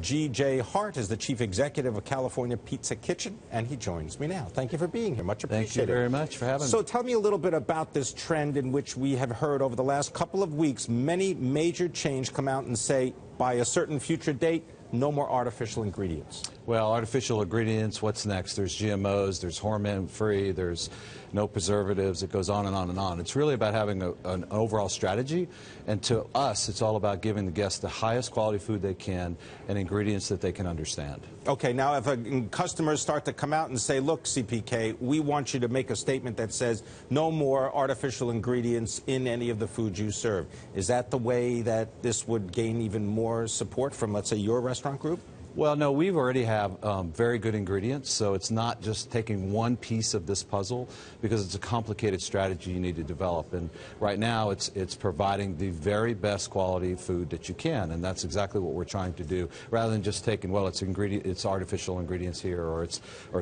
G.J. Hart is the Chief Executive of California Pizza Kitchen, and he joins me now. Thank you for being here. Much appreciated. Thank you very much for having me. So tell me a little bit about this trend in which we have heard over the last couple of weeks many major chains come out and say, by a certain future date, no more artificial ingredients. Well, artificial ingredients, what's next? There's GMOs, there's hormone-free, there's no preservatives. It goes on and on and on. It's really about having an overall strategy, and to us, it's all about giving the guests the highest quality food they can and ingredients that they can understand. Okay, now if customers start to come out and say, look, CPK, we want you to make a statement that says no more artificial ingredients in any of the foods you serve, is that the way that this would gain even more support from, let's say, your restaurant group? Well, no, we already have very good ingredients, so it's not just taking one piece of this puzzle, because it's a complicated strategy you need to develop. And right now, it's providing the very best quality food that you can, and that's exactly what we're trying to do. Rather than just taking, well, it's artificial ingredients here, or it's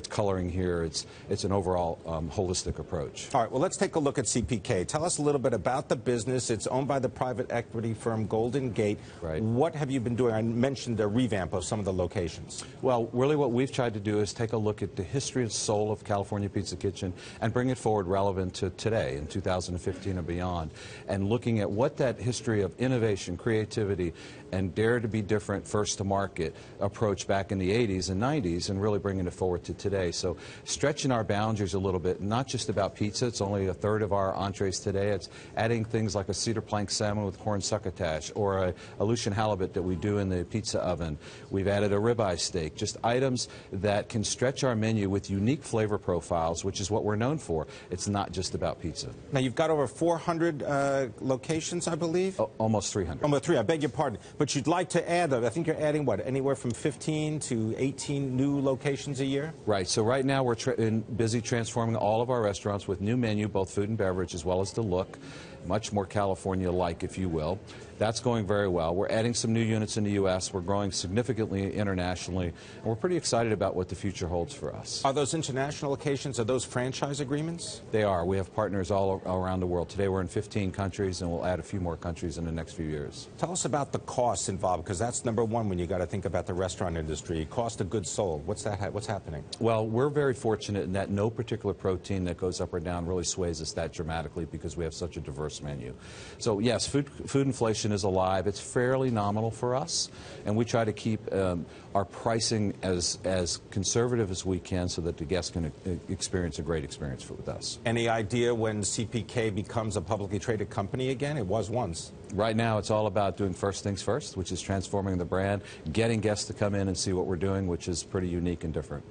coloring here. It's an overall holistic approach. All right. Well, let's take a look at CPK. Tell us a little bit about the business. It's owned by the private equity firm Golden Gate. Right. What have you been doing? I mentioned a revamp of some of the locations. Well, really what we've tried to do is take a look at the history and soul of California Pizza Kitchen and bring it forward relevant to today in 2015 and beyond, and looking at what that history of innovation, creativity, and dare to be different, first to market approach back in the 80s and 90s, and really bringing it forward to today. So stretching our boundaries a little bit, not just about pizza. It's only a third of our entrees today. It's adding things like a cedar plank salmon with corn succotash, or a Aleutian halibut that we do in the pizza oven. We've added a ribeye steak, just items that can stretch our menu with unique flavor profiles, which is what we're known for. It's not just about pizza. Now, you've got over 400 locations, I believe? Almost 300. Almost 300, I beg your pardon. But you'd like to add, I think you're adding, what, anywhere from 15 to 18 new locations a year? Right. So right now we're busy transforming all of our restaurants with new menu, both food and beverage, as well as the look. Much more California-like, if you will. That's going very well. We're adding some new units in the U.S. We're growing significantly internationally, and we're pretty excited about what the future holds for us. Are those international locations, are those franchise agreements? They are. We have partners all around the world. Today we're in 15 countries, and we'll add a few more countries in the next few years. Tell us about the costs involved, because that's number one when you got to think about the restaurant industry. Cost of goods sold. What's happening? Well, we're very fortunate in that no particular protein that goes up or down really sways us that dramatically, because we have such a diverse menu. So yes, food inflation is alive. It's fairly nominal for us, and we try to keep our pricing as conservative as we can so that the guests can experience a great experience with us. Any idea when CPK becomes a publicly traded company again? It was once. Right now, it's all about doing first things first, which is transforming the brand, getting guests to come in and see what we're doing, which is pretty unique and different.